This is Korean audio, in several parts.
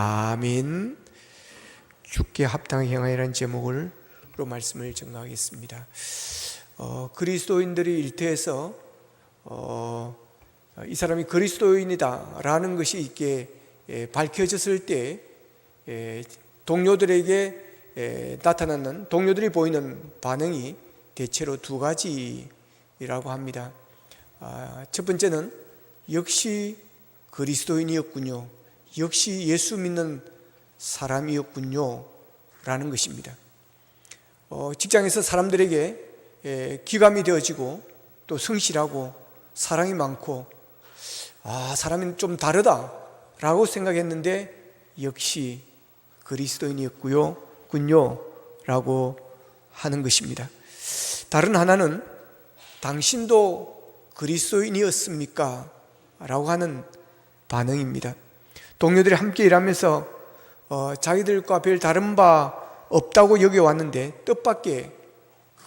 아멘. 주께 합당하게 행하여라는 제목으로 말씀을 전하겠습니다. 그리스도인들이 일터에서 이 사람이 그리스도인이다 라는 것이 있게 밝혀졌을 때 동료들에게 나타나는, 동료들이 보이는 반응이 대체로 두 가지라고 합니다. 첫 번째는 역시 그리스도인이었군요, 역시 예수 믿는 사람이었군요 라는 것입니다. 직장에서 사람들에게 기감이 되어지고 또 성실하고 사랑이 많고 사람이 좀 다르다 라고 생각했는데 역시 그리스도인이었군요 라고 하는 것입니다. 다른 하나는 당신도 그리스도인이었습니까? 라고 하는 반응입니다. 동료들이 함께 일하면서 자기들과 별 다른 바 없다고 여겨왔는데 뜻밖의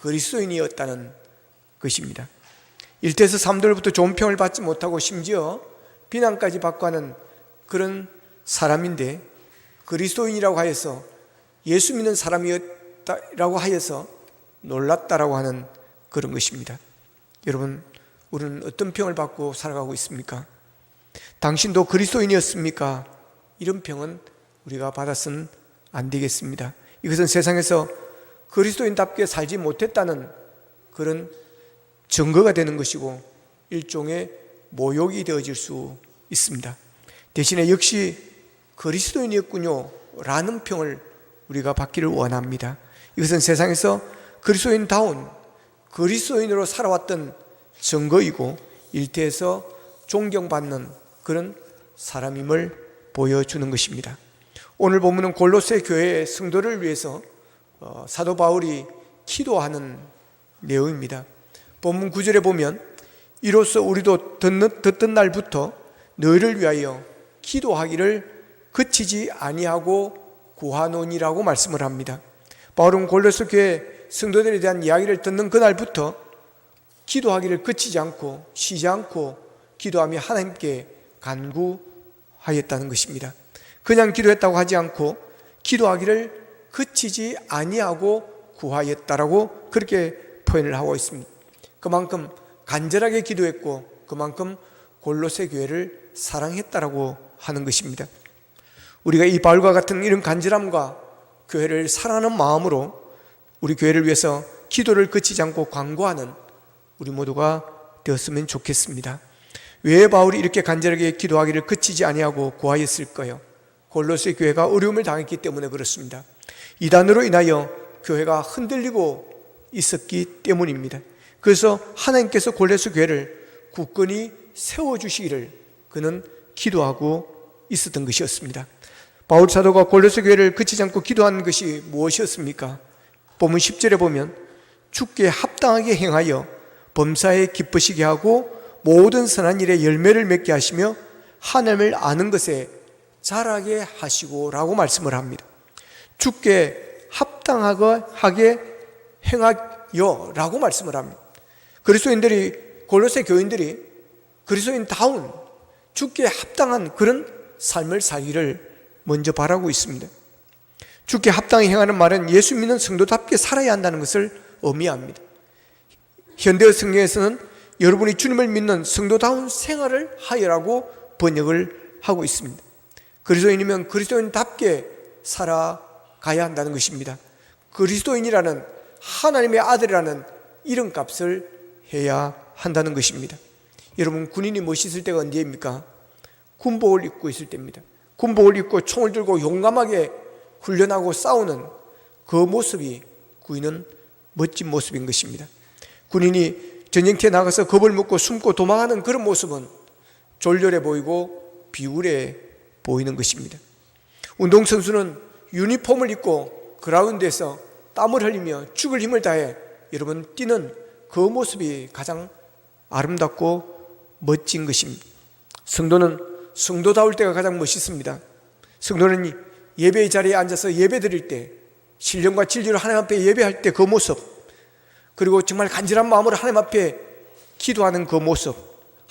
그리스도인이었다는 것입니다. 일터에서 사람들로부터 좋은 평을 받지 못하고 심지어 비난까지 받고 하는 그런 사람인데 그리스도인이라고 하여서, 예수 믿는 사람이었다라고 하여서 놀랐다라고 하는 그런 것입니다. 여러분, 우리는 어떤 평을 받고 살아가고 있습니까? 당신도 그리스도인이었습니까? 이런 평은 우리가 받아서는 안 되겠습니다. 이것은 세상에서 그리스도인답게 살지 못했다는 그런 증거가 되는 것이고 일종의 모욕이 되어질 수 있습니다. 대신에 역시 그리스도인이었군요 라는 평을 우리가 받기를 원합니다. 이것은 세상에서 그리스도인다운 그리스도인으로 살아왔던 증거이고 일터에서 존경받는 그런 사람임을 보여주는 것입니다. 오늘 본문은 골로새 교회의 성도를 위해서 사도 바울이 기도하는 내용입니다. 본문 9절에 보면 이로써 우리도 듣던 날부터 너희를 위하여 기도하기를 그치지 아니하고 구하노니라고 말씀을 합니다. 바울은 골로새 교회 성도들에 대한 이야기를 듣는 그날부터 기도하기를 그치지 않고 쉬지 않고 기도하며 하나님께 간구하였다는 것입니다. 그냥 기도했다고 하지 않고 기도하기를 그치지 아니하고 구하였다라고 그렇게 표현을 하고 있습니다. 그만큼 간절하게 기도했고 그만큼 골로새 교회를 사랑했다라고 하는 것입니다. 우리가 이 바울과 같은 이런 간절함과 교회를 사랑하는 마음으로 우리 교회를 위해서 기도를 그치지 않고 간구하는 우리 모두가 되었으면 좋겠습니다. 왜 바울이 이렇게 간절하게 기도하기를 그치지 아니하고 구하였을까요? 골로새 교회가 어려움을 당했기 때문에 그렇습니다. 이단으로 인하여 교회가 흔들리고 있었기 때문입니다. 그래서 하나님께서 골로새 교회를 굳건히 세워주시기를 그는 기도하고 있었던 것이었습니다. 바울 사도가 골로새 교회를 그치지 않고 기도한 것이 무엇이었습니까? 본문 10절에 보면 주께 합당하게 행하여 범사에 기쁘시게 하고 모든 선한 일에 열매를 맺게 하시며 하나님을 아는 것에 자라게 하시고 라고 말씀을 합니다. 주께 합당하게 행하여 라고 말씀을 합니다. 그리스도인들이, 골로새 교인들이 그리스도인다운 주께 합당한 그런 삶을 살기를 먼저 바라고 있습니다. 주께 합당히 행하는 말은 예수 믿는 성도답게 살아야 한다는 것을 의미합니다. 현대의 성경에서는 여러분이 주님을 믿는 성도다운 생활을 하여라고 번역을 하고 있습니다. 그리스도인이면 그리스도인답게 살아가야 한다는 것입니다. 그리스도인이라는, 하나님의 아들이라는 이름값을 해야 한다는 것입니다. 여러분, 군인이 멋있을 때가 언제입니까? 군복을 입고 있을 때입니다. 군복을 입고 총을 들고 용감하게 훈련하고 싸우는 그 모습이 군인은 멋진 모습인 것입니다. 군인이 전쟁터에 나가서 겁을 먹고 숨고 도망하는 그런 모습은 졸렬해 보이고 비굴해 보이는 것입니다. 운동선수는 유니폼을 입고 그라운드에서 땀을 흘리며 죽을 힘을 다해 여러분 뛰는 그 모습이 가장 아름답고 멋진 것입니다. 성도는 성도다울 때가 가장 멋있습니다. 성도는 예배의 자리에 앉아서 예배 드릴 때, 신령과 진리로 하나님 앞에 예배할 때 그 모습, 그리고 정말 간절한 마음으로 하나님 앞에 기도하는 그 모습,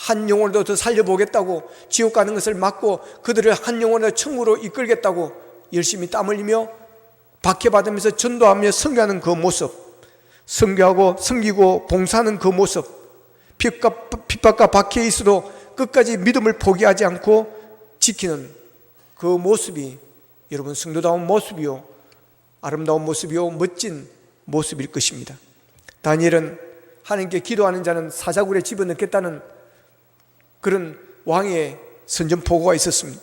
한 영혼도 더 살려보겠다고 지옥 가는 것을 막고 그들을 한 영혼을 천국으로 이끌겠다고 열심히 땀 흘리며 박해받으면서 전도하며 선교하는 그 모습, 선교하고 섬기고 봉사하는 그 모습, 핍박과 박해에 있어도 끝까지 믿음을 포기하지 않고 지키는 그 모습이 여러분 성도다운 모습이요, 아름다운 모습이요, 멋진 모습일 것입니다. 다니엘은 하나님께 기도하는 자는 사자굴에 집어넣겠다는 그런 왕의 선전포고가 있었습니다.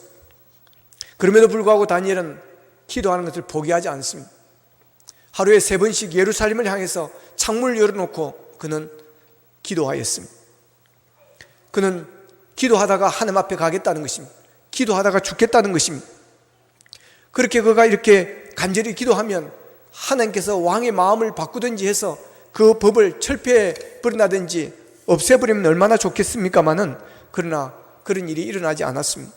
그럼에도 불구하고 다니엘은 기도하는 것을 포기하지 않습니다. 하루에 3번씩 예루살렘을 향해서 창문을 열어놓고 그는 기도하였습니다. 그는 기도하다가 하나님 앞에 가겠다는 것입니다. 기도하다가 죽겠다는 것입니다. 그렇게 그가 이렇게 간절히 기도하면 하나님께서 왕의 마음을 바꾸든지 해서 그 법을 철폐해 버린다든지 없애버리면 얼마나 좋겠습니까마는, 그러나 그런 일이 일어나지 않았습니다.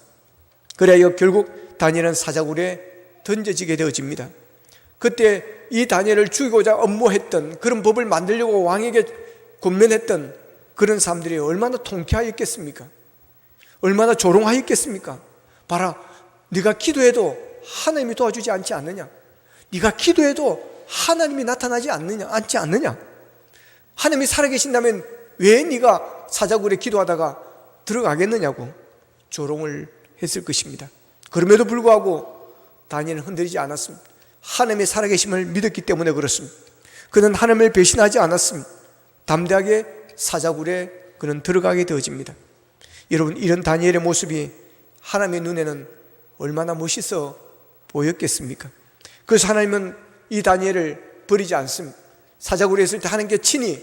그래야 결국 다니엘은 사자굴에 던져지게 되어집니다. 그때 이 다니엘을 죽이고자 엄모했던, 그런 법을 만들려고 왕에게 권면했던 그런 사람들이 얼마나 통쾌하였겠습니까? 얼마나 조롱하였겠습니까? 봐라, 네가 기도해도 하나님이 도와주지 않지 않느냐? 네가 기도해도 하나님이 나타나지 않지 않느냐? 하나님이 살아계신다면 왜 네가 사자굴에 기도하다가 들어가겠느냐고 조롱을 했을 것입니다. 그럼에도 불구하고 다니엘은 흔들리지 않았습니다. 하나님의 살아계심을 믿었기 때문에 그렇습니다. 그는 하나님을 배신하지 않았습니다. 담대하게 사자굴에 그는 들어가게 되어집니다. 여러분, 이런 다니엘의 모습이 하나님의 눈에는 얼마나 멋있어 보였겠습니까? 그래서 하나님은 이 다니엘을 버리지 않습니다. 사자굴에 있을 때 하나님께 친히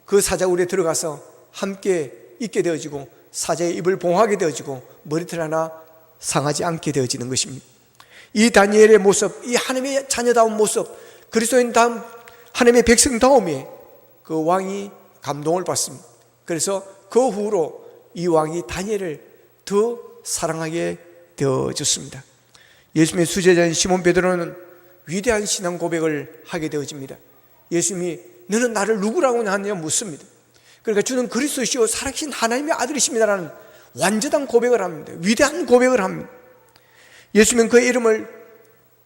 그 사자굴에 들어가서 함께 있게 되어지고 사자의 입을 봉하게 되어지고 머리털 하나 상하지 않게 되어지는 것입니다. 이 다니엘의 모습, 이 하나님의 자녀다운 모습, 그리스도인 다음 하나님의 백성다움에 그 왕이 감동을 받습니다. 그래서 그 후로 이 왕이 다니엘을 더 사랑하게 되어졌습니다. 예수님의 수제자인 시몬 베드로는 위대한 신앙 고백을 하게 되어집니다. 예수님이 너는 나를 누구라고 하느냐 묻습니다. 그러니까 주는 그리스도시요 살아계신 하나님의 아들이십니다라는 완전한 고백을 합니다. 위대한 고백을 합니다. 예수님은 그의 이름을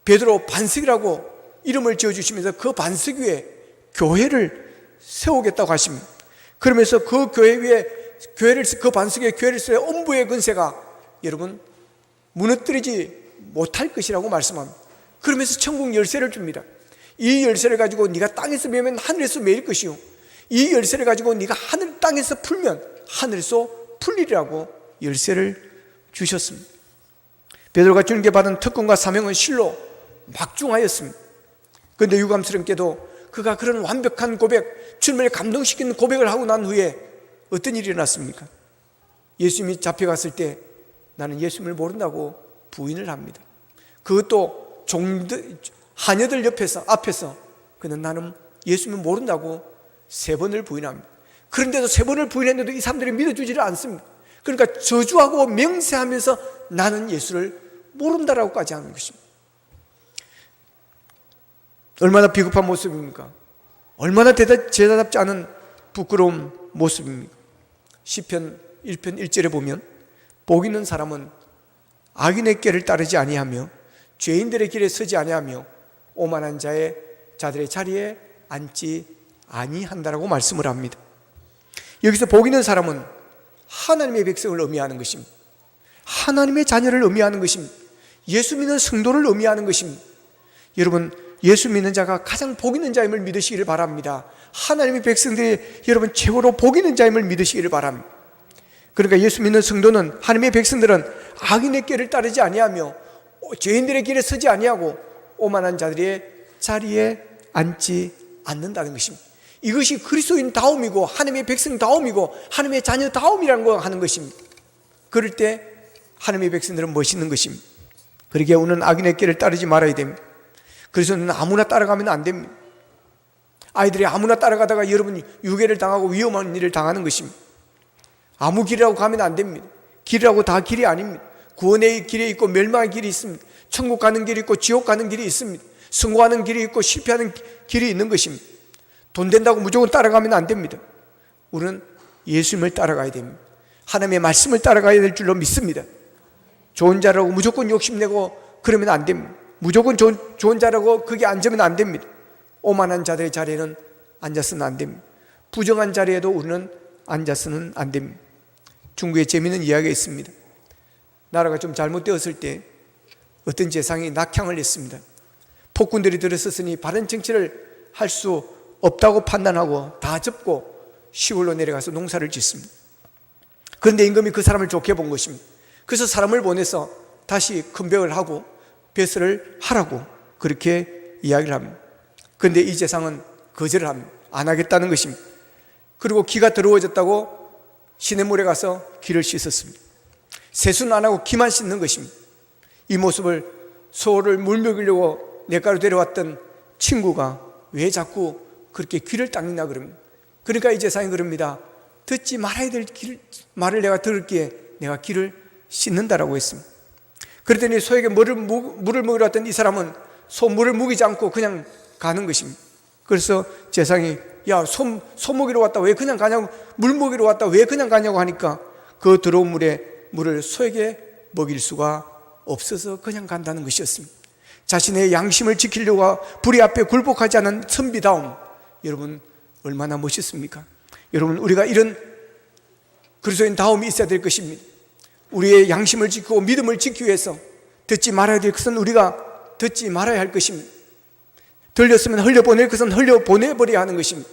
베드로 반석이라고 이름을 지어주시면서 그 반석 위에 교회를 세우겠다고 하십니다. 그러면서 그 교회 위에 그 반석에 교회를 세워 엄부의 권세가 여러분 무너뜨리지 못할 것이라고 말씀합니다. 그러면서 천국 열쇠를 줍니다. 이 열쇠를 가지고 네가 땅에서 매면 하늘에서 매일 것이요, 이 열쇠를 가지고 네가 하늘 땅에서 풀면 하늘에서 풀리리라고 열쇠를 주셨습니다. 베드로가 주님께 받은 특권과 사명은 실로 막중하였습니다. 그런데 유감스럽게도 그가 그런 완벽한 고백, 주님을 감동시키는 고백을 하고 난 후에 어떤 일이 일어났습니까? 예수님이 잡혀갔을 때 나는 예수님을 모른다고 부인을 합니다. 그것도 하녀들 앞에서 그는 나는 예수님을 모른다고 3번을 부인합니다. 그런데도 3번을 부인했는데도 이 사람들이 믿어주지를 않습니다. 그러니까 저주하고 맹세하면서 나는 예수를 모른다라고까지 하는 것입니다. 얼마나 비겁한 모습입니까? 얼마나 제자답지 않은 부끄러운 모습입니까? 시편 1편 1절에 보면 복 있는 사람은 악인의 길을 따르지 아니하며 죄인들의 길에 서지 아니하며 오만한 자들의 자리에 앉지 아니한다라고 말씀을 합니다. 여기서 복 있는 사람은 하나님의 백성을 의미하는 것입니다. 하나님의 자녀를 의미하는 것입니다. 예수 믿는 성도를 의미하는 것입니다. 여러분, 예수 믿는 자가 가장 복 있는 자임을 믿으시기를 바랍니다. 하나님의 백성들이 여러분 최고로 복 있는 자임을 믿으시기를 바랍니다. 그러니까 예수 믿는 성도는, 하나님의 백성들은 악인의 길을 따르지 아니하며 죄인들의 길에 서지 아니하고 오만한 자들의 자리에 앉지 않는다는 것입니다. 이것이 그리스도인 다움이고 하나님의 백성 다움이고 하나님의 자녀 다움이라는 거 하는 것입니다. 그럴 때 하나님의 백성들은 멋있는 것입니다. 그러기에 우리는 악인의 길을 따르지 말아야 됩니다. 그래서는 아무나 따라가면 안 됩니다. 아이들이 아무나 따라가다가 여러분이 유괴를 당하고 위험한 일을 당하는 것입니다. 아무 길이라고 가면 안 됩니다. 길이라고 다 길이 아닙니다. 구원의 길이 있고 멸망의 길이 있습니다. 천국 가는 길이 있고 지옥 가는 길이 있습니다. 성공하는 길이 있고 실패하는 길이 있는 것입니다. 돈 된다고 무조건 따라가면 안 됩니다. 우리는 예수님을 따라가야 됩니다. 하나님의 말씀을 따라가야 될 줄로 믿습니다. 좋은 자라고 무조건 욕심내고 그러면 안 됩니다. 무조건 좋은 자라고 거기 앉으면 안 됩니다. 오만한 자들의 자리에는 앉아서는 안 됩니다. 부정한 자리에도 우리는 앉아서는 안 됩니다. 중국에 재미있는 이야기가 있습니다. 나라가 좀 잘못되었을 때 어떤 재상이 낙향을 했습니다. 폭군들이 들어섰으니 바른 정치를 할 수 없다고 판단하고 다 접고 시골로 내려가서 농사를 짓습니다. 그런데 임금이 그 사람을 좋게 본 것입니다. 그래서 사람을 보내서 다시 큰벽을 하고 벼슬을 하라고 그렇게 이야기를 합니다. 그런데 이 재상은 거절을 합니다. 안 하겠다는 것입니다. 그리고 기가 더러워졌다고 시냇물에 가서 기를 씻었습니다. 세수는 안 하고 기만 씻는 것입니다. 이 모습을 소를 물 먹이려고 냇가로 데려왔던 친구가 왜 자꾸 그렇게 귀를 닦느냐 그럽니다. 그러니까 이 재상이 그럽니다. 듣지 말아야 될 말을 내가 들을기에 내가 귀를 씻는다라고 했습니다. 그랬더니 소에게 물을 먹으러 왔던 이 사람은 소 물을 먹이지 않고 그냥 가는 것입니다. 그래서 재상이 야, 소 먹이러 왔다 왜 그냥 가냐고, 물 먹이러 왔다 왜 그냥 가냐고 하니까 그 더러운 물을 소에게 먹일 수가 없어서 그냥 간다는 것이었습니다. 자신의 양심을 지키려고 불의 앞에 굴복하지 않은 선비다움, 여러분 얼마나 멋있습니까? 여러분 우리가 이런 그리스도인다움이 있어야 될 것입니다. 우리의 양심을 지키고 믿음을 지키기 위해서 듣지 말아야 될 것은 우리가 듣지 말아야 할 것입니다. 들렸으면 흘려보낼 것은 흘려보내버려야 하는 것입니다.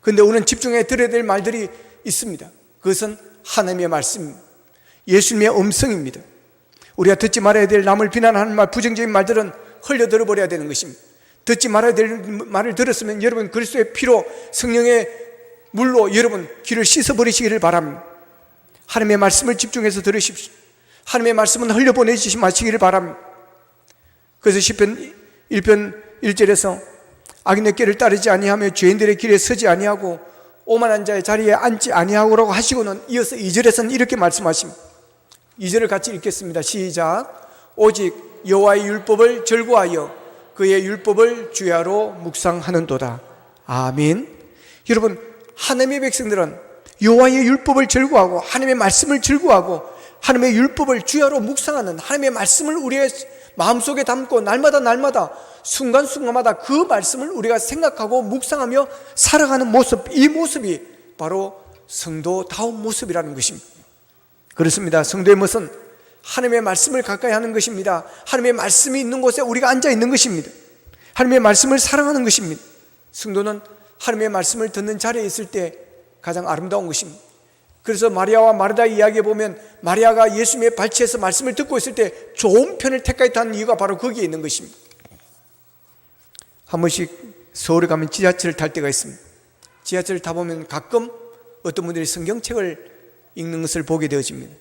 그런데 우리는 집중해 들어야 될 말들이 있습니다. 그것은 하나님의 말씀, 예수님의 음성입니다. 우리가 듣지 말아야 될 남을 비난하는 말, 부정적인 말들은 흘려들어버려야 되는 것입니다. 듣지 말아야 될 말을 들었으면 여러분 그리스도의 피로 성령의 물로 여러분 귀를 씻어버리시기를 바랍니다. 하나님의 말씀을 집중해서 들으십시오. 하나님의 말씀은 흘려보내지 마시기를 바랍니다. 그래서 시편 1편 1절에서 악인의 길을 따르지 아니하며 죄인들의 길에 서지 아니하고 오만한 자의 자리에 앉지 아니하고라고 하시고는 이어서 2절에서는 이렇게 말씀하십니다. 2절을 같이 읽겠습니다. 시작. 오직 여호와의 율법을 즐거워하여 그의 율법을 주야로 묵상하는도다. 아멘. 여러분 하나님의 백성들은 여호와의 율법을 즐거워하고 하나님의 말씀을 즐거워하고 하나님의 율법을 주야로 묵상하는 하나님의 말씀을 우리의 마음속에 담고 날마다 순간순간마다 그 말씀을 우리가 생각하고 묵상하며 살아가는 모습, 이 모습이 바로 성도다운 모습이라는 것입니다. 그렇습니다. 성도의 모습은 하나님의 말씀을 가까이 하는 것입니다. 하나님의 말씀이 있는 곳에 우리가 앉아 있는 것입니다. 하나님의 말씀을 사랑하는 것입니다. 성도는 하나님의 말씀을 듣는 자리에 있을 때 가장 아름다운 것입니다. 그래서 마리아와 마르다 이야기에 보면 마리아가 예수님의 발치에서 말씀을 듣고 있을 때 좋은 편을 택하였다는 이유가 바로 거기에 있는 것입니다. 한 번씩 서울에 가면 지하철을 탈 때가 있습니다. 지하철을 타보면 가끔 어떤 분들이 성경책을 읽는 것을 보게 되어집니다.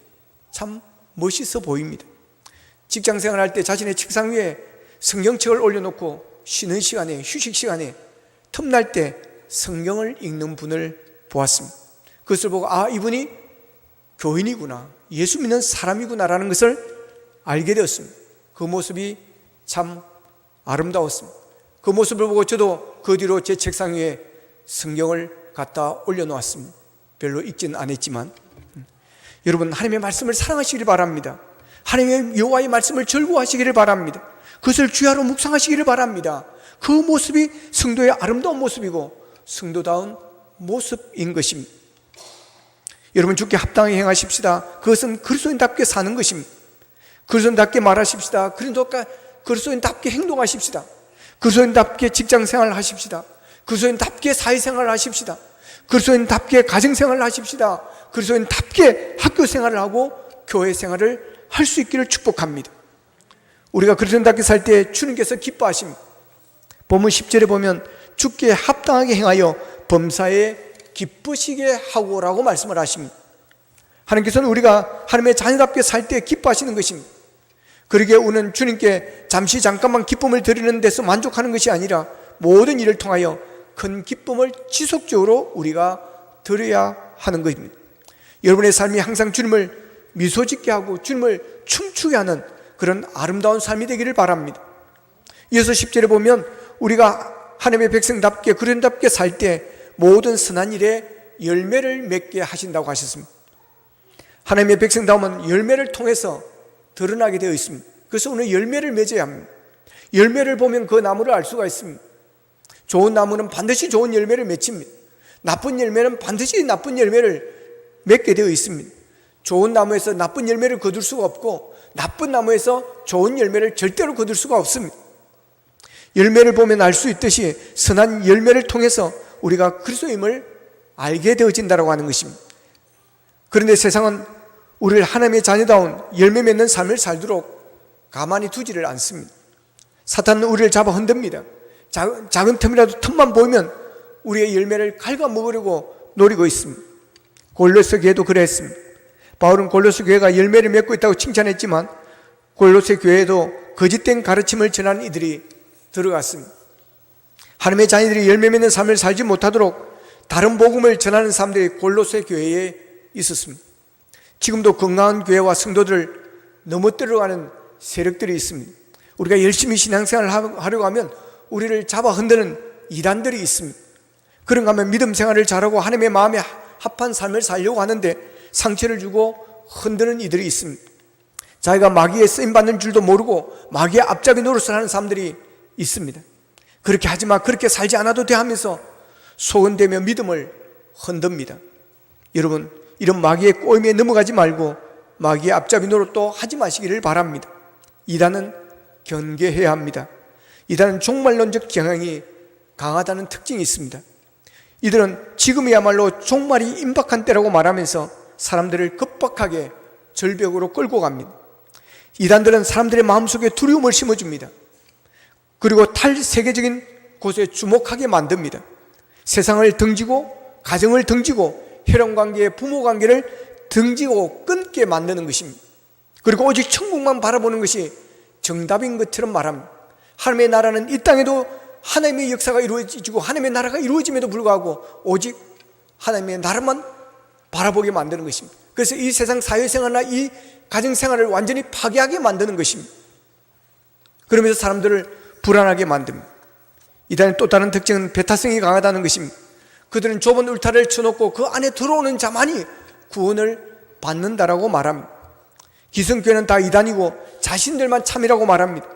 참 멋있어 보입니다. 직장생활 할 때 자신의 책상 위에 성경책을 올려놓고 쉬는 시간에, 휴식 시간에 틈날 때 성경을 읽는 분을 보았습니다. 그것을 보고 이분이 교인이구나, 예수 믿는 사람이구나라는 것을 알게 되었습니다. 그 모습이 참 아름다웠습니다. 그 모습을 보고 저도 그 뒤로 제 책상 위에 성경을 갖다 올려놓았습니다. 별로 읽지는 않았지만 여러분 하나님의 말씀을 사랑하시기를 바랍니다. 하나님의 여호와의 말씀을 즐거워하시기를 바랍니다. 그것을 주야로 묵상하시기를 바랍니다. 그 모습이 성도의 아름다운 모습이고 성도다운 모습인 것입니다. 여러분 주께 합당하게 행하십시다. 그것은 그리스도인답게 사는 것입니다. 그리스도인답게 말하십시다. 그리스도인답게 행동하십시다. 그리스도인답게 직장생활을 하십시다. 그리스도인답게 사회생활을 하십시다. 그리스도인답게 가정생활을 하십시다. 그리스도인답게 학교생활을 하고 교회생활을 할 수 있기를 축복합니다. 우리가 그리스도인답게 살 때 주님께서 기뻐하십니다. 본문 10절에 보면 주께 합당하게 행하여 범사에 기쁘시게 하고라고 말씀을 하십니다. 하나님께서는 우리가 하나님의 자녀답게 살 때 기뻐하시는 것입니다. 그러기에 우리는 주님께 잠깐만 기쁨을 드리는 데서 만족하는 것이 아니라 모든 일을 통하여 큰 기쁨을 지속적으로 우리가 드려야 하는 것입니다. 여러분의 삶이 항상 주님을 미소 짓게 하고 주님을 춤추게 하는 그런 아름다운 삶이 되기를 바랍니다. 이어서 10절에 보면 우리가 하나님의 백성답게 그리스도인답게 살 때 모든 선한 일에 열매를 맺게 하신다고 하셨습니다. 하나님의 백성다움은 열매를 통해서 드러나게 되어 있습니다. 그래서 오늘 열매를 맺어야 합니다. 열매를 보면 그 나무를 알 수가 있습니다. 좋은 나무는 반드시 좋은 열매를 맺습니다. 나쁜 열매는 반드시 나쁜 열매를 맺게 되어 있습니다. 좋은 나무에서 나쁜 열매를 거둘 수가 없고 나쁜 나무에서 좋은 열매를 절대로 거둘 수가 없습니다. 열매를 보면 알 수 있듯이 선한 열매를 통해서 우리가 그리스도임을 알게 되어진다고 하는 것입니다. 그런데 세상은 우리를 하나님의 자녀다운 열매 맺는 삶을 살도록 가만히 두지를 않습니다. 사탄은 우리를 잡아 흔듭니다. 작은 틈이라도 틈만 보이면 우리의 열매를 갉아먹으려고 노리고 있습니다. 골로새 교회도 그랬습니다. 바울은 골로새 교회가 열매를 맺고 있다고 칭찬했지만 골로새 교회에도 거짓된 가르침을 전하는 이들이 들어갔습니다. 하나님의 자녀들이 열매 맺는 삶을 살지 못하도록 다른 복음을 전하는 사람들이 골로새 교회에 있었습니다. 지금도 건강한 교회와 성도들을 넘어뜨려가는 세력들이 있습니다. 우리가 열심히 신앙생활을 하려고 하면 우리를 잡아 흔드는 이단들이 있습니다. 그런가 하면 믿음 생활을 잘하고 하나님의 마음에 합한 삶을 살려고 하는데 상처를 주고 흔드는 이들이 있습니다. 자기가 마귀에 쓰임받는 줄도 모르고 마귀의 앞잡이 노릇을 하는 사람들이 있습니다. 그렇게 하지마, 그렇게 살지 않아도 돼 하면서 소근대며 믿음을 흔듭니다. 여러분, 이런 마귀의 꼬임에 넘어가지 말고 마귀의 앞잡이 노릇도 하지 마시기를 바랍니다. 이단은 경계해야 합니다. 이단은 종말론적 경향이 강하다는 특징이 있습니다. 이들은 지금이야말로 종말이 임박한 때라고 말하면서 사람들을 급박하게 절벽으로 끌고 갑니다. 이단들은 사람들의 마음속에 두려움을 심어줍니다. 그리고 탈세계적인 곳에 주목하게 만듭니다. 세상을 등지고 가정을 등지고 혈연관계, 부모관계를 등지고 끊게 만드는 것입니다. 그리고 오직 천국만 바라보는 것이 정답인 것처럼 말합니다. 하나님의 나라는 이 땅에도 하나님의 역사가 이루어지고 하나님의 나라가 이루어짐에도 불구하고 오직 하나님의 나라만 바라보게 만드는 것입니다. 그래서 이 세상 사회생활이나 이 가정생활을 완전히 파괴하게 만드는 것입니다. 그러면서 사람들을 불안하게 만듭니다. 이단의 또 다른 특징은 배타성이 강하다는 것입니다. 그들은 좁은 울타리를 쳐놓고 그 안에 들어오는 자만이 구원을 받는다라고 말합니다. 기성교회는 다 이단이고 자신들만 참이라고 말합니다.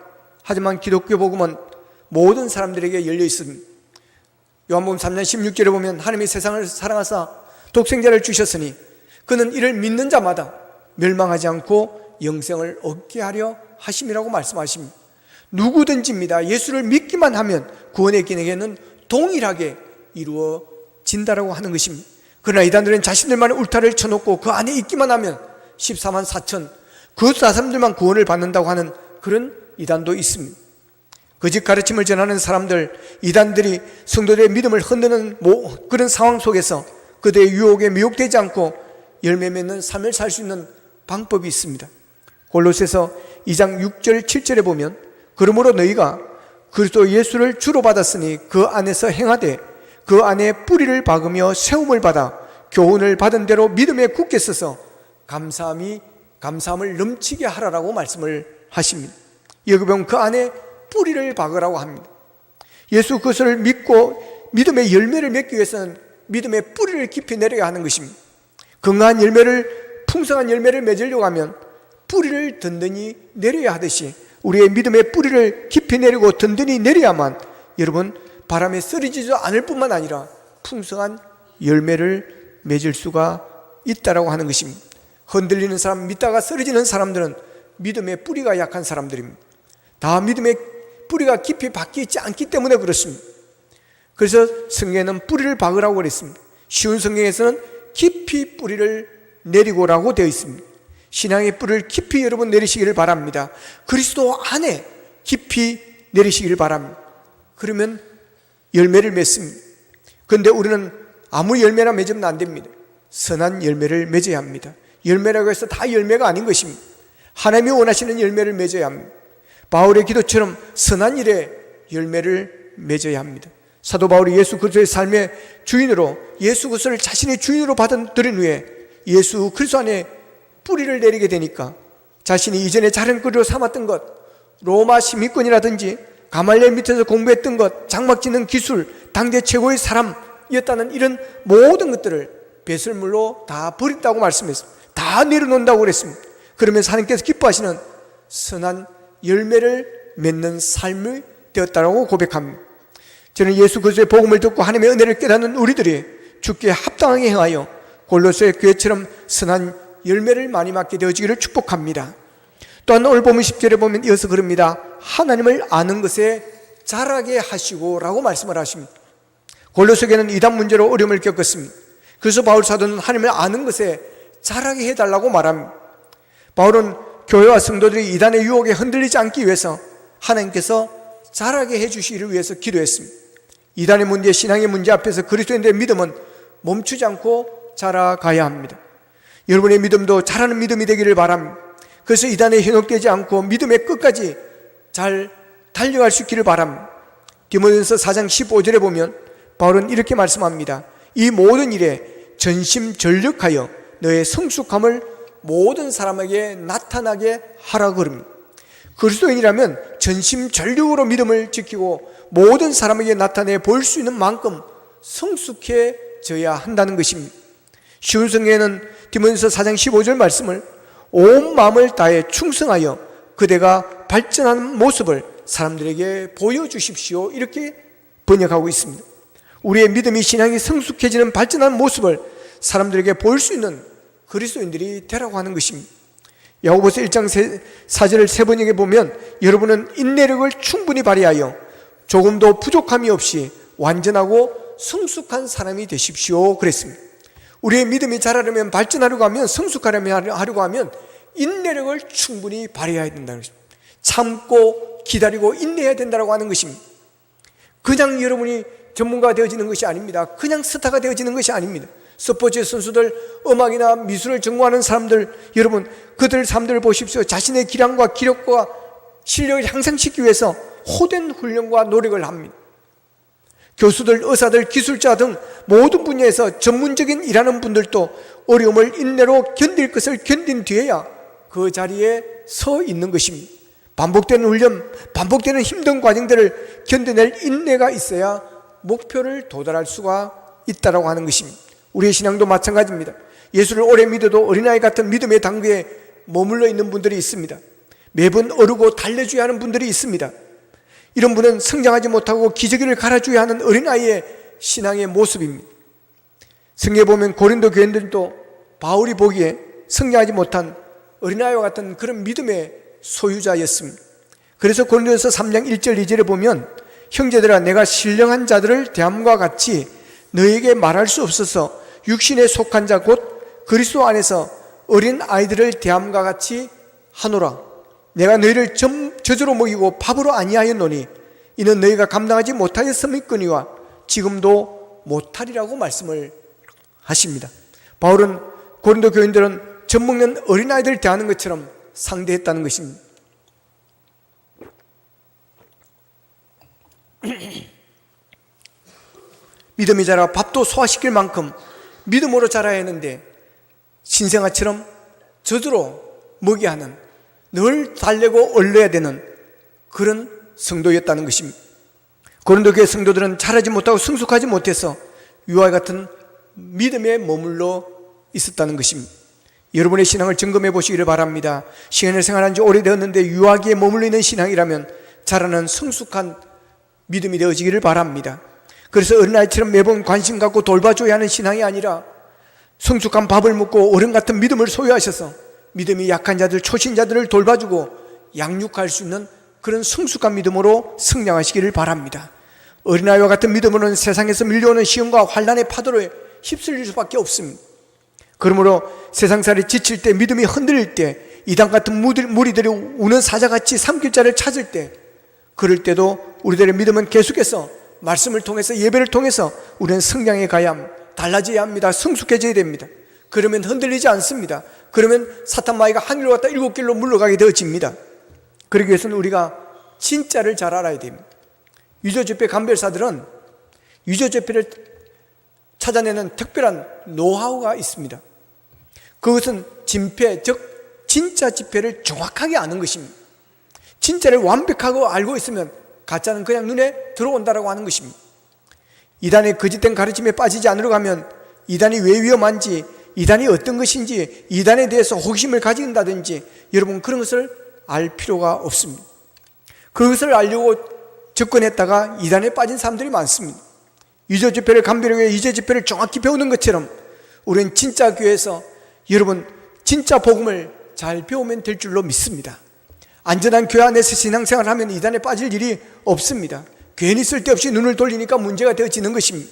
하지만 기독교 복음은 모든 사람들에게 열려 있습니다. 요한복음 3장 16절에 보면 하나님이 세상을 사랑하사 독생자를 주셨으니 그는 이를 믿는 자마다 멸망하지 않고 영생을 얻게 하려 하심이라고 말씀하십니다. 누구든지입니다. 예수를 믿기만 하면 구원의 기능에는 동일하게 이루어진다라고 하는 것입니다. 그러나 이단들은 자신들만의 울타리를 쳐놓고 그 안에 있기만 하면 14만 4천 그 사람들만 구원을 받는다고 하는 그런 이단도 있습니다. 거짓 가르침을 전하는 사람들, 이단들이 성도들의 믿음을 흔드는 그런 상황 속에서 그들의 유혹에 미혹되지 않고 열매 맺는 삶을 살 수 있는 방법이 있습니다. 골로새서 2장 6절 7절에 보면 그러므로 너희가 그리스도 예수를 주로 받았으니 그 안에서 행하되 그 안에 뿌리를 박으며 세움을 받아 교훈을 받은 대로 믿음에 굳게 서서 감사함을 넘치게 하라라고 말씀을 하십니다. 여기 보면 그 안에 뿌리를 박으라고 합니다. 예수 그리스도를 믿고 믿음의 열매를 맺기 위해서는 믿음의 뿌리를 깊이 내려야 하는 것입니다. 건강한 열매를, 풍성한 열매를 맺으려고 하면 뿌리를 든든히 내려야 하듯이 우리의 믿음의 뿌리를 깊이 내리고 든든히 내려야만 여러분 바람에 쓰러지지도 않을 뿐만 아니라 풍성한 열매를 맺을 수가 있다라고 하는 것입니다. 흔들리는 사람, 믿다가 쓰러지는 사람들은 믿음의 뿌리가 약한 사람들입니다. 다 믿음의 뿌리가 깊이 박혀 있지 않기 때문에 그렇습니다. 그래서 성경에는 뿌리를 박으라고 그랬습니다. 쉬운 성경에서는 깊이 뿌리를 내리고라고 되어 있습니다. 신앙의 뿌리를 깊이 여러분 내리시기를 바랍니다. 그리스도 안에 깊이 내리시기를 바랍니다. 그러면 열매를 맺습니다. 그런데 우리는 아무 열매나 맺으면 안 됩니다. 선한 열매를 맺어야 합니다. 열매라고 해서 다 열매가 아닌 것입니다. 하나님이 원하시는 열매를 맺어야 합니다. 바울의 기도처럼 선한 일에 열매를 맺어야 합니다. 사도 바울이 예수 그리스도의 삶의 주인으로 예수 그리스도를 자신의 주인으로 받아들인 후에 예수 그리스도 안에 뿌리를 내리게 되니까 자신이 이전에 자른 뿌리로 삼았던 것, 로마 시민권이라든지 가말리엘 밑에서 공부했던 것, 장막 짓는 기술, 당대 최고의 사람이었다는 이런 모든 것들을 배설물로 다 버렸다고 말씀했습니다. 다 내려놓는다고 그랬습니다. 그러면서 하나님께서 기뻐하시는 선한 열매를 맺는 삶이 되었다고 고백합니다. 저는 예수 그리스도의 복음을 듣고 하나님의 은혜를 깨닫는 우리들이 주께 합당하게 행하여 골로새 교회처럼 선한 열매를 많이 맡게 되어지기를 축복합니다. 또한 오늘 본문 10절에 보면 이어서 그럽니다. 하나님을 아는 것에 자라게 하시고 라고 말씀을 하십니다. 골로새 교회는 이단 문제로 어려움을 겪었습니다. 그래서 바울 사도는 하나님을 아는 것에 자라게 해달라고 말합니다. 바울은 교회와 성도들이 이단의 유혹에 흔들리지 않기 위해서 하나님께서 자라게 해주시기를 위해서 기도했습니다. 이단의 문제, 신앙의 문제 앞에서 그리스도인들의 믿음은 멈추지 않고 자라가야 합니다. 여러분의 믿음도 자라는 믿음이 되기를 바랍니다. 그래서 이단에 현혹되지 않고 믿음의 끝까지 잘 달려갈 수 있기를 바랍니다. 디모데전서 4장 15절에 보면 바울은 이렇게 말씀합니다. 이 모든 일에 전심전력하여 너의 성숙함을 모든 사람에게 나타나게 하라고 그럽니다. 그리스도인이라면 전심전력으로 믿음을 지키고 모든 사람에게 나타내 볼 수 있는 만큼 성숙해져야 한다는 것입니다. 쉬운 성경에는 디모데전서 4장 15절 말씀을 온 마음을 다해 충성하여 그대가 발전하는 모습을 사람들에게 보여주십시오 이렇게 번역하고 있습니다. 우리의 믿음이 신앙이 성숙해지는 발전하는 모습을 사람들에게 보일 수 있는 그리스도인들이 되라고 하는 것입니다. 야고보서 1장 4절을 세 번역에 보면 여러분은 인내력을 충분히 발휘하여 조금도 부족함이 없이 완전하고 성숙한 사람이 되십시오 그랬습니다. 우리의 믿음이 자라려면 발전하려고 하면 성숙하려고 하면 인내력을 충분히 발휘해야 된다는 것입니다. 참고 기다리고 인내해야 된다고 하는 것입니다. 그냥 여러분이 전문가가 되어지는 것이 아닙니다. 그냥 스타가 되어지는 것이 아닙니다. 스포츠 선수들, 음악이나 미술을 전공하는 사람들, 여러분 그들 삶들을 보십시오. 자신의 기량과 기력과 실력을 향상시키기 위해서 호된 훈련과 노력을 합니다. 교수들, 의사들, 기술자 등 모든 분야에서 전문적인 일하는 분들도 어려움을 인내로 견딜 것을 견딘 뒤에야 그 자리에 서 있는 것입니다. 반복되는 훈련, 반복되는 힘든 과정들을 견뎌낼 인내가 있어야 목표를 도달할 수가 있다고 하는 것입니다. 우리의 신앙도 마찬가지입니다. 예수를 오래 믿어도 어린아이 같은 믿음의 단계에 머물러 있는 분들이 있습니다. 매번 어르고 달래줘야 하는 분들이 있습니다. 이런 분은 성장하지 못하고 기저귀를 갈아줘야 하는 어린아이의 신앙의 모습입니다. 성경에 보면 고린도 교인들도 바울이 보기에 성장하지 못한 어린아이와 같은 그런 믿음의 소유자였습니다. 그래서 고린도전서 3장 1절 2절에 보면 형제들아 내가 신령한 자들을 대함과 같이 너에게 말할 수 없어서 육신에 속한 자 곧 그리스도 안에서 어린 아이들을 대함과 같이 하노라. 내가 너희를 젖으로 먹이고 밥으로 아니하였노니 이는 너희가 감당하지 못하였음이거니와 지금도 못하리라고 말씀을 하십니다. 바울은 고린도 교인들은 젖 먹는 어린아이들 대하는 것처럼 상대했다는 것입니다. 믿음이 자라 밥도 소화시킬 만큼 믿음으로 자라야 하는데 신생아처럼 젖으로 먹여야 하는, 늘 달래고 얼려야 되는 그런 성도였다는 것입니다. 고린도 교회 성도들은 자라지 못하고 성숙하지 못해서 유아 같은 믿음에 머물러 있었다는 것입니다. 여러분의 신앙을 점검해 보시기를 바랍니다. 시간을 생활한 지 오래되었는데 유아기에 머물러 있는 신앙이라면 자라는 성숙한 믿음이 되어지기를 바랍니다. 그래서 어린아이처럼 매번 관심 갖고 돌봐줘야 하는 신앙이 아니라 성숙한 밥을 먹고 어른 같은 믿음을 소유하셔서 믿음이 약한 자들, 초신자들을 돌봐주고 양육할 수 있는 그런 성숙한 믿음으로 성장하시기를 바랍니다. 어린아이와 같은 믿음으로는 세상에서 밀려오는 시험과 환난의 파도를 휩쓸릴 수밖에 없습니다. 그러므로 세상살이 지칠 때, 믿음이 흔들릴 때, 이단 같은 무리들이 우는 사자같이 삼킬 자를 찾을 때, 그럴 때도 우리들의 믿음은 계속해서 말씀을 통해서, 예배를 통해서 우리는 성장해 가야 합니다. 달라져야 합니다. 성숙해져야 됩니다. 그러면 흔들리지 않습니다. 그러면 사탄 마귀가 하늘로 갔다 7길로 물러가게 되어집니다. 그러기 위해서는 우리가 진짜를 잘 알아야 됩니다. 유저접회 감별사들은 유저접회를 찾아내는 특별한 노하우가 있습니다. 그것은 진폐, 즉 진짜 지폐를 정확하게 아는 것입니다. 진짜를 완벽하고 알고 있으면 가짜는 그냥 눈에 들어온다라고 하는 것입니다. 이단의 거짓된 가르침에 빠지지 않으려고 하면 이단이 왜 위험한지, 이단이 어떤 것인지, 이단에 대해서 호기심을 가진다든지 여러분 그런 것을 알 필요가 없습니다. 그것을 알려고 접근했다가 이단에 빠진 사람들이 많습니다. 유저 집회를 감별하기 위해 유저 집회를 정확히 배우는 것처럼 우리는 진짜 교회에서 여러분 진짜 복음을 잘 배우면 될 줄로 믿습니다. 안전한 교회 안에서 신앙생활을 하면 이단에 빠질 일이 없습니다. 괜히 쓸데없이 눈을 돌리니까 문제가 되어지는 것입니다.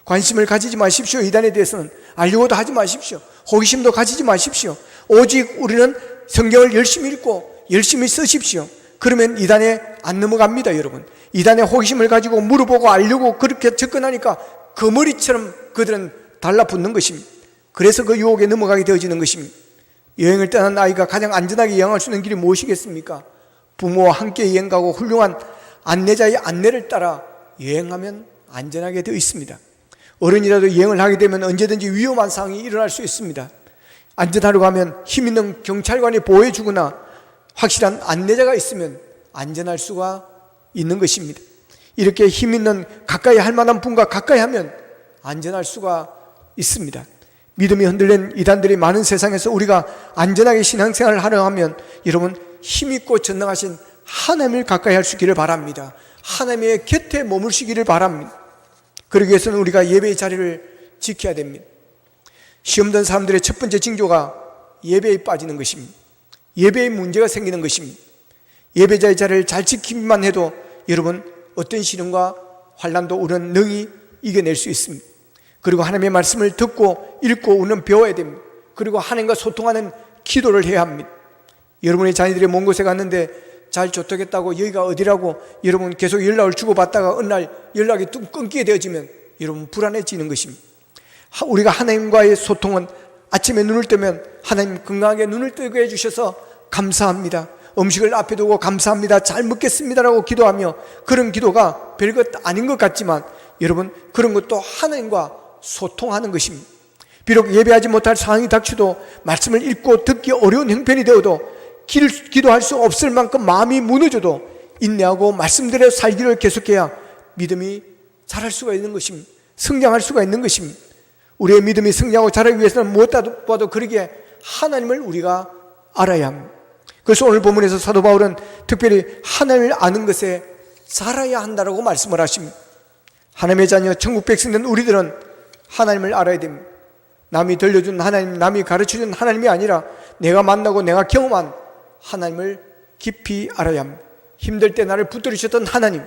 관심을 가지지 마십시오. 이단에 대해서는 알려고도 하지 마십시오. 호기심도 가지지 마십시오. 오직 우리는 성경을 열심히 읽고 열심히 쓰십시오. 그러면 이단에 안 넘어갑니다. 여러분, 이단에 호기심을 가지고 물어보고 알려고 그렇게 접근하니까 거머리처럼 그들은 달라붙는 것입니다. 그래서 그 유혹에 넘어가게 되어지는 것입니다. 여행을 떠난 아이가 가장 안전하게 여행할 수 있는 길이 무엇이겠습니까? 부모와 함께 여행 가고 훌륭한 안내자의 안내를 따라 여행하면 안전하게 되어 있습니다. 어른이라도 여행을 하게 되면 언제든지 위험한 상황이 일어날 수 있습니다. 안전하려고 하면 힘 있는 경찰관이 보호해 주거나 확실한 안내자가 있으면 안전할 수가 있는 것입니다. 이렇게 힘 있는 가까이 할 만한 분과 가까이 하면 안전할 수가 있습니다. 믿음이 흔들린 이단들이 많은 세상에서 우리가 안전하게 신앙생활을 하려 하면 여러분 힘있고 전능하신 하나님을 가까이 할 수 있기를 바랍니다. 하나님의 곁에 머물시기를 바랍니다. 그러기 위해서는 우리가 예배의 자리를 지켜야 됩니다. 시험 든 사람들의 첫 번째 징조가 예배에 빠지는 것입니다. 예배에 문제가 생기는 것입니다. 예배자의 자리를 잘 지키기만 해도 여러분 어떤 시련과 환난도 우리는 능히 이겨낼 수 있습니다. 그리고 하나님의 말씀을 듣고 읽고 우리는 배워야 됩니다. 그리고 하나님과 소통하는 기도를 해야 합니다. 여러분의 자녀들이 먼 곳에 갔는데 잘 조토겠다고 여기가 어디라고 여러분 계속 연락을 주고받다가 어느 날 연락이 뚝 끊기게 되어지면 여러분 불안해지는 것입니다. 우리가 하나님과의 소통은 아침에 눈을 뜨면 하나님 건강하게 눈을 뜨게 해주셔서 감사합니다. 음식을 앞에 두고 감사합니다. 잘 먹겠습니다라고 기도하며 그런 기도가 별것 아닌 것 같지만 여러분 그런 것도 하나님과 소통하는 것입니다. 비록 예배하지 못할 상황이 닥쳐도 말씀을 읽고 듣기 어려운 형편이 되어도 기도할 수 없을 만큼 마음이 무너져도 인내하고 말씀대로 살기를 계속해야 믿음이 자랄 수가 있는 것입니다. 성장할 수가 있는 것입니다. 우리의 믿음이 성장하고 자라기 위해서는 무엇보다도 그러기에 하나님을 우리가 알아야 합니다. 그래서 오늘 본문에서 사도 바울은 특별히 하나님을 아는 것에 자라야 한다고 말씀을 하십니다. 하나님의 자녀 천국 백성된 우리들은 하나님을 알아야 됩니다. 남이 들려준 하나님, 남이 가르쳐준 하나님이 아니라 내가 만나고 내가 경험한 하나님을 깊이 알아야 합니다. 힘들 때 나를 붙들으셨던 하나님,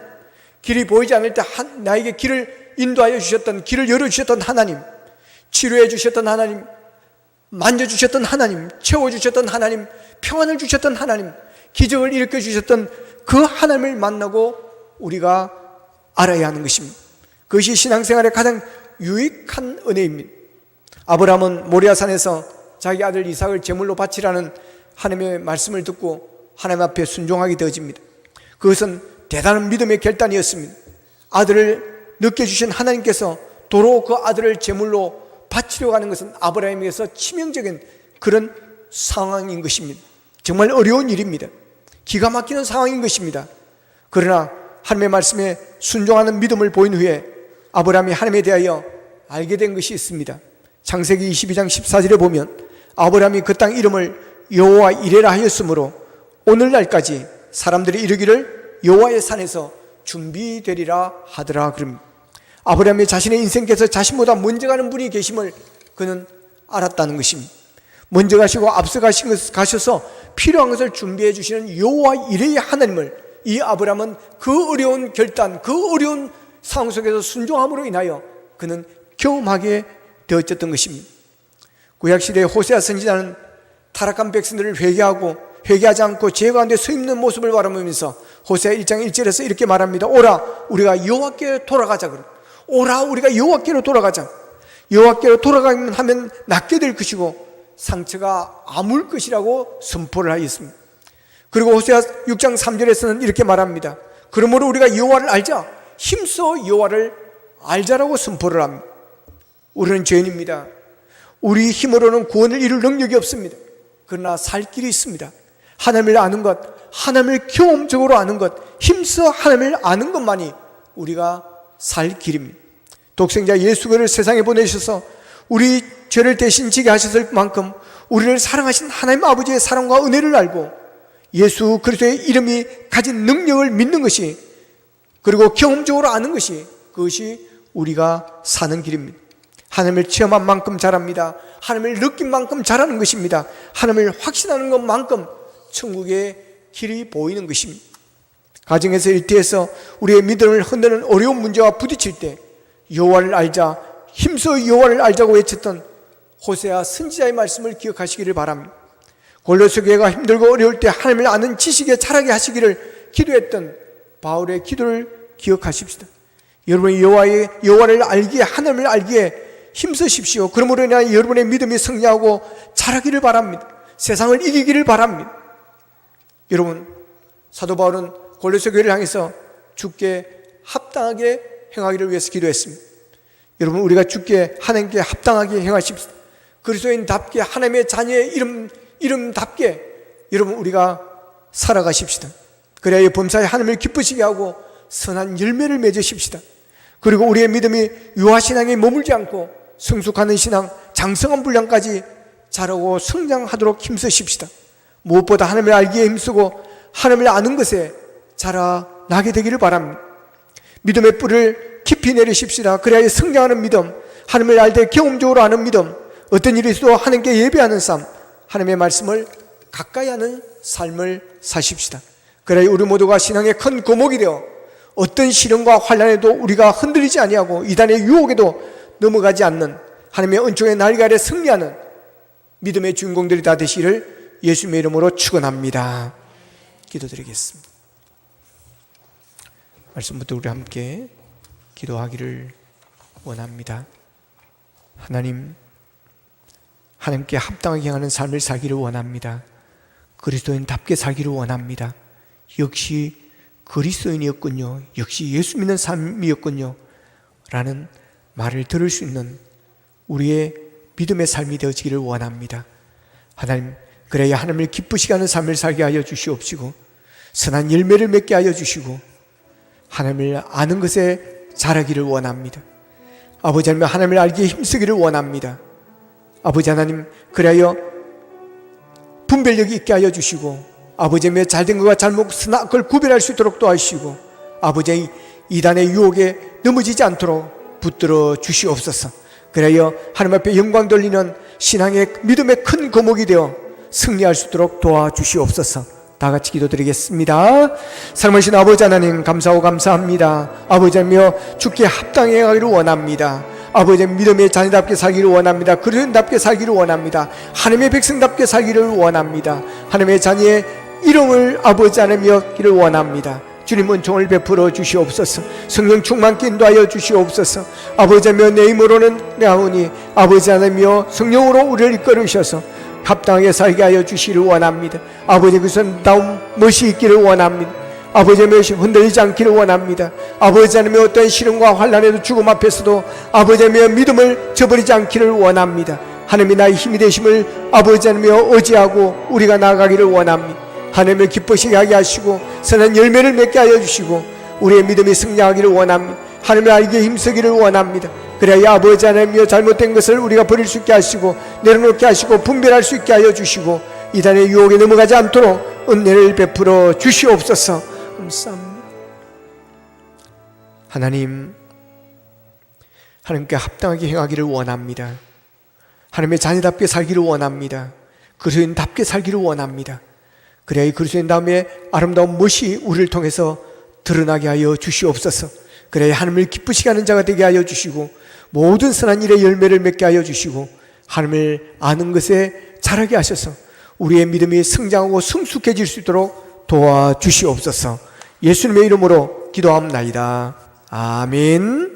길이 보이지 않을 때 나에게 길을 인도하여 주셨던, 길을 열어주셨던 하나님, 치료해 주셨던 하나님, 만져주셨던 하나님, 채워주셨던 하나님, 평안을 주셨던 하나님, 기적을 일으켜 주셨던 그 하나님을 만나고 우리가 알아야 하는 것입니다. 그것이 신앙생활의 가장 유익한 은혜입니다. 아브라함은 모리아산에서 자기 아들 이삭을 제물로 바치라는 하나님의 말씀을 듣고 하나님 앞에 순종하게 되어집니다. 그것은 대단한 믿음의 결단이었습니다. 아들을 늦게 주신 하나님께서 도로 그 아들을 제물로 바치려고 하는 것은 아브라함에게서 치명적인 그런 상황인 것입니다. 정말 어려운 일입니다. 기가 막히는 상황인 것입니다. 그러나 하나님의 말씀에 순종하는 믿음을 보인 후에 아브라함이 하나님에 대하여 알게 된 것이 있습니다. 창세기 22장 14절에 보면 아브라함이 그 땅 이름을 여호와 이레라 하였으므로 오늘날까지 사람들이 이르기를 여호와의 산에서 준비되리라 하더라 그럽니다. 아브라함이 자신의 인생께서 자신보다 먼저 가는 분이 계심을 그는 알았다는 것입니다. 먼저 가시고 앞서 가셔서 필요한 것을 준비해 주시는 여호와 이레의 하나님을 이 아브라함은 그 어려운 결단, 그 어려운 상황 속에서 순종함으로 인하여 그는 경험하게 되어졌던 것입니다. 구약시대의 호세아 선지자는 타락한 백성들을 회개하지 않고 죄 가운데 서 있는 모습을 바라보면서 호세아 1장 1절에서 이렇게 말합니다. 오라 우리가 여호와께로 돌아가자. 오라 우리가 여호와께로 돌아가자. 여호와께로 돌아가면 하면 낫게 될 것이고 상처가 아물 것이라고 선포를 하였습니다. 그리고 호세아 6장 3절에서는 이렇게 말합니다. 그러므로 우리가 여호와를 알자. 힘써 여호와를 알자라고 선포를 합니다. 우리는 죄인입니다. 우리 힘으로는 구원을 이룰 능력이 없습니다. 그러나 살 길이 있습니다. 하나님을 아는 것, 하나님을 경험적으로 아는 것, 힘써 하나님을 아는 것만이 우리가 살 길입니다. 독생자 예수를 세상에 보내셔서 우리 죄를 대신 지게 하셨을 만큼 우리를 사랑하신 하나님 아버지의 사랑과 은혜를 알고 예수 그리스도의 이름이 가진 능력을 믿는 것이, 그리고 경험적으로 아는 것이, 그것이 우리가 사는 길입니다. 하나님을 체험한 만큼 잘합니다. 하나님을 느낀 만큼 잘하는 것입니다. 하나님을 확신하는 것만큼 천국의 길이 보이는 것입니다. 가정에서, 일터에서 우리의 믿음을 흔드는 어려운 문제와 부딪힐 때 여호와를 알자, 힘써 여호와를 알자고 외쳤던 호세아 선지자의 말씀을 기억하시기를 바랍니다. 골로새 교회가 힘들고 어려울 때 하나님을 아는 지식에 자라게 하시기를 기도했던 바울의 기도를 기억하십시다. 여러분이 여호와를 알기에, 하나님을 알기에 힘쓰십시오. 그러므로 인하여 여러분의 믿음이 성장하고 자라기를 바랍니다. 세상을 이기기를 바랍니다. 여러분, 사도 바울은 골로새 교회를 향해서 주께 합당하게 행하기를 위해서 기도했습니다. 여러분, 우리가 주께, 하나님께 합당하게 행하십시오. 그리스도인답게, 하나님의 자녀의 이름답게 여러분 우리가 살아가십시다. 그래야 범사에 하나님을 기쁘시게 하고 선한 열매를 맺으십시다. 그리고 우리의 믿음이 유아신앙에 머물지 않고 성숙하는 신앙, 장성한 분량까지 자라고 성장하도록 힘쓰십시다. 무엇보다 하나님을 알기에 힘쓰고 하나님을 아는 것에 자라나게 되기를 바랍니다. 믿음의 뿌리를 깊이 내리십시다. 그래야 성장하는 믿음, 하나님을 알 때 경험적으로 아는 믿음, 어떤 일이 있어도 하나님께 예배하는 삶, 하나님의 말씀을 가까이 하는 삶을 사십시다. 그래야 우리 모두가 신앙의 큰 거목이 되어 어떤 시련과 환난에도 우리가 흔들리지 아니하고 이단의 유혹에도 넘어가지 않는 하나님의 은총의 날개 아래 승리하는 믿음의 주인공들이 다 되시기를 예수님의 이름으로 축원합니다. 기도드리겠습니다. 말씀부터 우리 함께 기도하기를 원합니다. 하나님께 합당하게 행하는 삶을 살기를 원합니다. 그리스도인답게 살기를 원합니다. 역시 그리스도인이었군요. 역시 예수 믿는 삶이었군요. 라는 말을 들을 수 있는 우리의 믿음의 삶이 되어지기를 원합니다. 하나님, 그래야 하나님을 기쁘시게 하는 삶을 살게 하여 주시옵시고 선한 열매를 맺게 하여 주시고 하나님을 아는 것에 자라기를 원합니다. 아버지 하나님, 하나님을 알기에 힘쓰기를 원합니다. 아버지 하나님, 그래야 분별력이 있게 하여 주시고 아버지의 잘된 것과 잘못 선악을 구별할 수 있도록 도와주시고 아버지의 이단의 유혹에 넘어지지 않도록 붙들어 주시옵소서. 그래야 하나님 앞에 영광 돌리는 신앙의 믿음의 큰 거목이 되어 승리할 수 있도록 도와주시옵소서. 다 같이 기도드리겠습니다. 사랑하신 아버지 하나님, 감사하고 감사합니다. 아버지 하나님, 주께 합당해 가기를 원합니다. 아버지 믿음의 자녀답게 살기를 원합니다. 그리스도인답게 살기를 원합니다. 하나님의 백성답게 살기를 원합니다. 하나님의 자녀의 이름을 아버지 하나님이여 기를 원합니다. 주님 은총을 베풀어 주시옵소서. 성령 충만케 인도하여 주시옵소서. 아버지 하나님이여, 내 힘으로는 나오니 아버지 하나님이여 성령으로 우리를 이끌으셔서 합당하게 살게 하여 주시기를 원합니다. 아버지 그리스도다운 멋이 있기를 원합니다. 아버지의 것이 흔들리지 않기를 원합니다. 아버지 하나님의 어떤 시련과 환난에도 죽음 앞에서도 아버지 하나님의 믿음을 저버리지 않기를 원합니다. 하나님이 나의 힘이 되심을 아버지 하나님의 의지하고 우리가 나아가기를 원합니다. 하나님을 기쁘시게 하게 하시고 선한 열매를 맺게 하여 주시고 우리의 믿음이 승리하기를 원합니다. 하나님을 알기에 힘쓰기를 원합니다. 그래야 아버지 하나님이여 잘못된 것을 우리가 버릴 수 있게 하시고 내려놓게 하시고 분별할 수 있게 하여 주시고 이단의 유혹에 넘어가지 않도록 은혜를 베풀어 주시옵소서. 감사합니다. 하나님께 합당하게 행하기를 원합니다. 하나님의 자녀답게 살기를 원합니다. 그리스도인답게 살기를 원합니다. 그래야 이 그리스도인 다음에 아름다운 멋이 우리를 통해서 드러나게 하여 주시옵소서. 그래야 하나님을 기쁘시게 하는 자가 되게 하여 주시고 모든 선한 일의 열매를 맺게 하여 주시고 하나님을 아는 것에 자라게 하셔서 우리의 믿음이 성장하고 성숙해질 수 있도록 도와주시옵소서. 예수님의 이름으로 기도합나이다. 아멘.